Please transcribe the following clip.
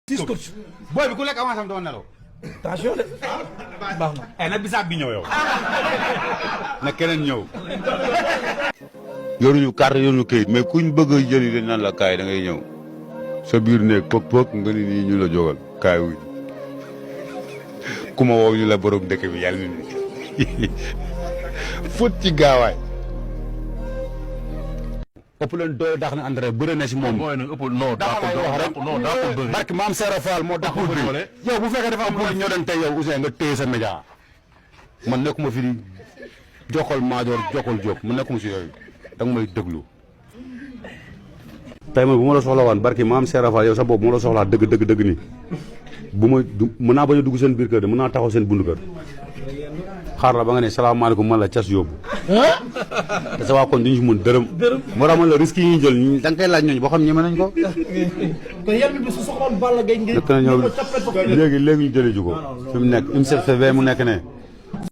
six coach. booy bi ku lekk avance am doo nelaw. attention de. baax na. na bisaab bi ñëw yow. na keneen ñëw. yoruñu carte yoruñu këyit mais kuñ bëgg a jëli dañ naan la kaay da ngay ñëw sa biir néeg pëk nga ni nii ñu la jógal kaay wuñ ku ma woo ñu la borom dëkk bi yàlla ni fóot ci gaawaay. ëpp leen doy daax na André bëre na si moom. booy nag ëpp non daa ko bëri barke maam Serap Fall moo dàq bëri. yow bu fekkee dafa am lu ñoo doon tey yow Ousseyn nga téye sa média man nekkuma fi di jokkal Maajoor jokkal Diop man nekkuma si yooyu da nga may déglu. tey man bu ma la soxla waan barke maam Serap Fall yow sa bopp bu ma la soxlaa dëgg nii bu ma mën naa bañ a dugg seen biir kër de mën naa taxaw seen bundu kër xaar la ba nga ne salaamaaleykum man la cas yóbbu. te sa waa kon duñu si mën dërëm. moo tax man la risque yi ñuy jël da nga koy laaj ñooñu boo xam ñeme nañ ko. kon yan bi su soxoon Balla Gaye ngeen. nekk na ñëw léegi ñu jëlee ji ko fi mu nekk UNICEF mu nekk ne.